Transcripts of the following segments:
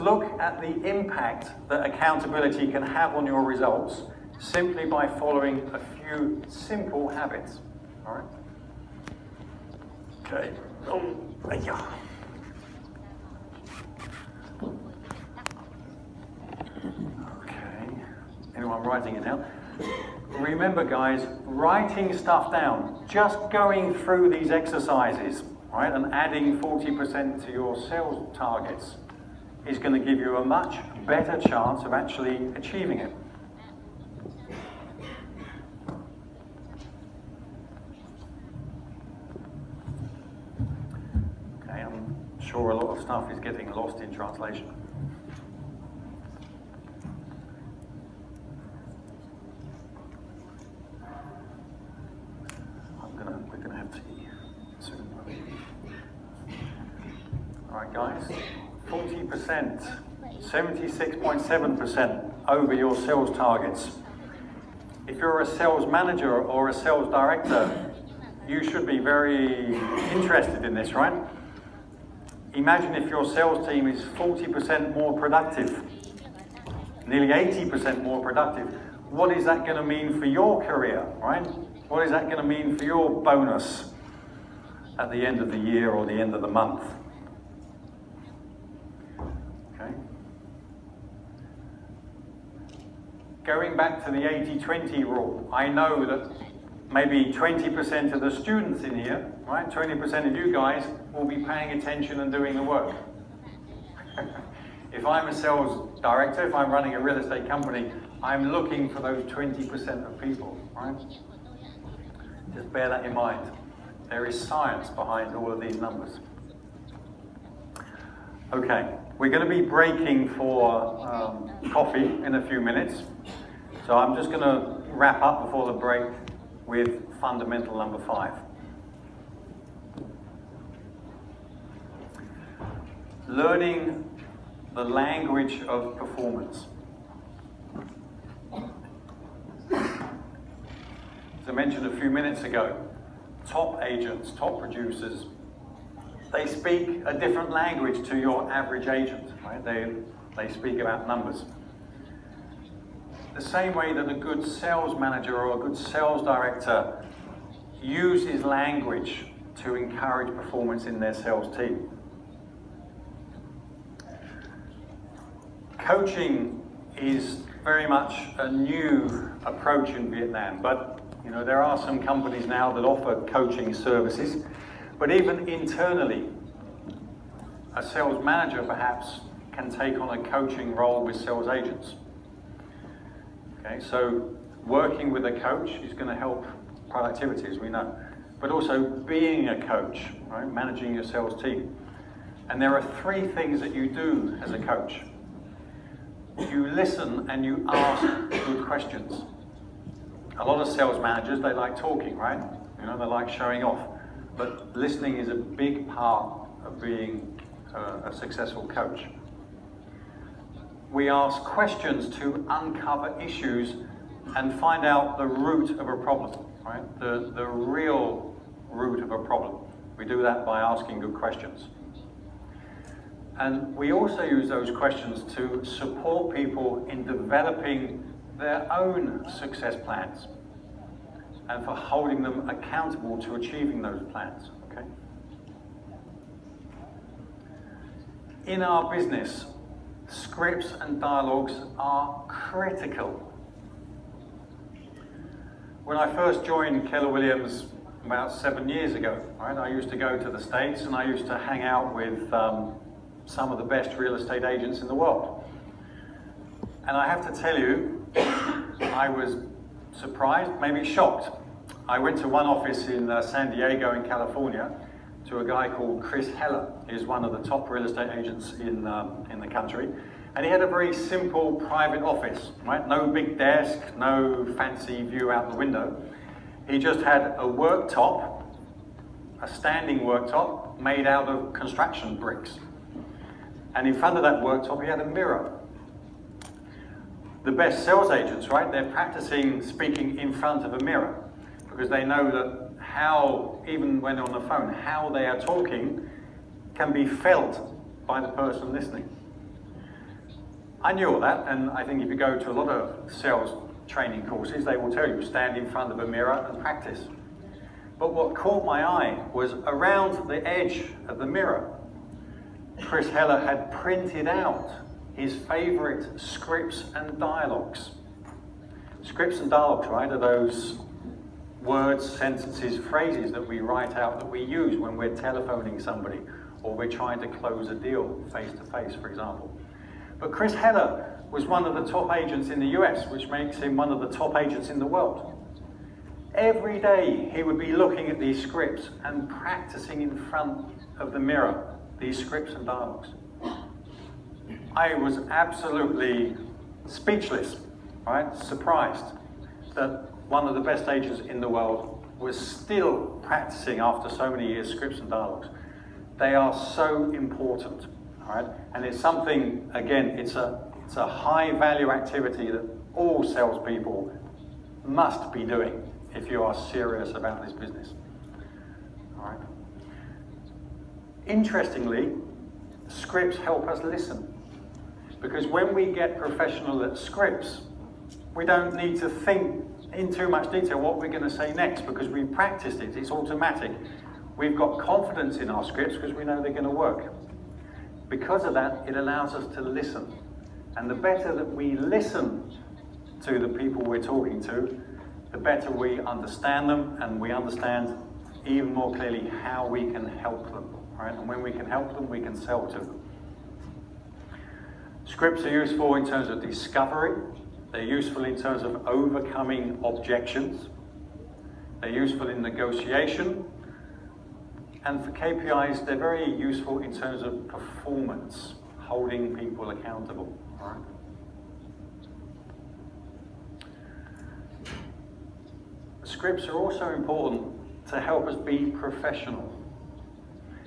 look at the impact that accountability can have on your results simply by following a few simple habits. All right? Okay. Okay. Anyone writing it down? Remember, guys, writing stuff down, just going through these exercises, right, and adding 40% to your sales targets is going to give you a much better chance of actually achieving it. Okay, I'm sure a lot of stuff is getting lost in translation. We're gonna have tea soon. All right, guys. 40%, 76.7% over your sales targets. If you're a sales manager or a sales director, you should be very interested in this, right? Imagine if your sales team is 40% more productive, nearly 80% more productive. What is that going to mean for your career, right? What is that going to mean for your bonus at the end of the year or the end of the month? Going back to the 80-20 rule, I know that maybe 20% of the students in here, right, 20% of you guys will be paying attention and doing the work. If I'm a sales director, if I'm running a real estate company, I'm looking for those 20% of people, right? Just bear that in mind. There is science behind all of these numbers. Okay, we're going to be breaking for coffee in a few minutes. So I'm just going to wrap up before the break with fundamental number 5. Learning the language of performance. As I mentioned a few minutes ago, top agents, top producers, they speak a different language to your average agent, right? They speak about numbers. The same way that a good sales manager or a good sales director uses language to encourage performance in their sales team. Coaching is very much a new approach in Vietnam, but you know, there are some companies now that offer coaching services, but even internally, a sales manager perhaps can take on a coaching role with sales agents. Okay, so working with a coach is going to help productivity, as we know, but also being a coach, right, managing your sales team. And there are 3 things that you do as a coach. You listen and you ask good questions. A lot of sales managers, they like talking, right? You know, they like showing off. But listening is a big part of being a successful coach. We ask questions to uncover issues and find out the root of a problem, right? The real root of a problem. We do that by asking good questions. And we also use those questions to support people in developing their own success plans and for holding them accountable to achieving those plans, okay? In our business, scripts and dialogues are critical. When I first joined Keller Williams about 7 years ago, right, I used to go to the States and I used to hang out with some of the best real estate agents in the world. And I have to tell you, I was surprised, maybe shocked. I went to one office in San Diego in California to a guy called Chris Heller. He's one of the top real estate agents in the country. And he had a very simple private office, right? No big desk, no fancy view out the window. He just had a worktop, a standing worktop made out of construction bricks. And in front of that worktop, he had a mirror. The best sales agents, right? They're practicing speaking in front of a mirror because they know that how, even when on the phone, how they are talking can be felt by the person listening. I knew all that, and I think if you go to a lot of sales training courses, they will tell you, stand in front of a mirror and practice. But what caught my eye was around the edge of the mirror, Chris Heller had printed out his favourite scripts and dialogues. Scripts and dialogues, right, are those words, sentences, phrases that we write out, that we use when we're telephoning somebody or we're trying to close a deal face to face, for example. But Chris Heller was one of the top agents in the US, which makes him one of the top agents in the world. Every day he would be looking at these scripts and practicing in front of the mirror these scripts and dialogues. I was absolutely speechless, right? Surprised that one of the best agents in the world was still practicing after so many years scripts and dialogues. They are so important, all right? And it's something, again, it's a high value activity that all salespeople must be doing if you are serious about this business, all right? Interestingly, scripts help us listen, because when we get professional at scripts, we don't need to think in too much detail what we're going to say next, because we've practiced it, it's automatic. We've got confidence in our scripts because we know they're going to work. Because of that, it allows us to listen. And the better that we listen to the people we're talking to, the better we understand them, and we understand even more clearly how we can help them. Right? And when we can help them, we can sell to them. Scripts are useful in terms of discovery. They're useful in terms of overcoming objections. They're useful in negotiation. And for KPIs, they're very useful in terms of performance, holding people accountable. Right? Scripts are also important to help us be professional.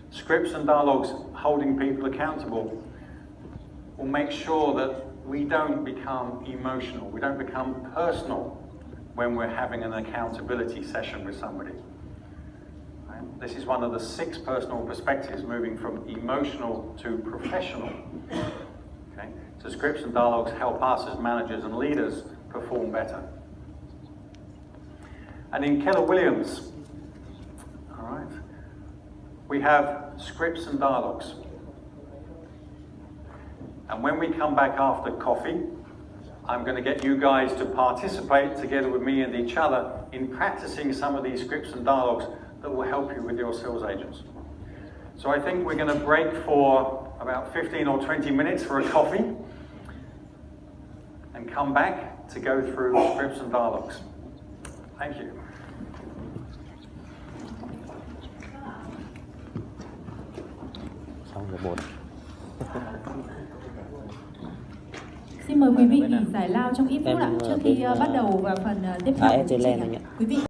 Scripts and dialogues holding people accountable will make sure that we don't become emotional, we don't become personal when we're having an accountability session with somebody. Right? This is one of the 6 personal perspectives, moving from emotional to professional. Okay? So scripts and dialogues help us as managers and leaders perform better. And in Keller Williams, all right, we have scripts and dialogues. And when we come back after coffee, I'm going to get you guys to participate together with me and each other in practicing some of these scripts and dialogues that will help you with your sales agents. So I think we're going to break for about 15 or 20 minutes for a coffee and come back to go through scripts and dialogues. Thank you. Xin mời quý vị nghỉ giải lao trong ít phút ạ, trước khi bắt đầu vào phần tiếp theo của chương trình. Quý vị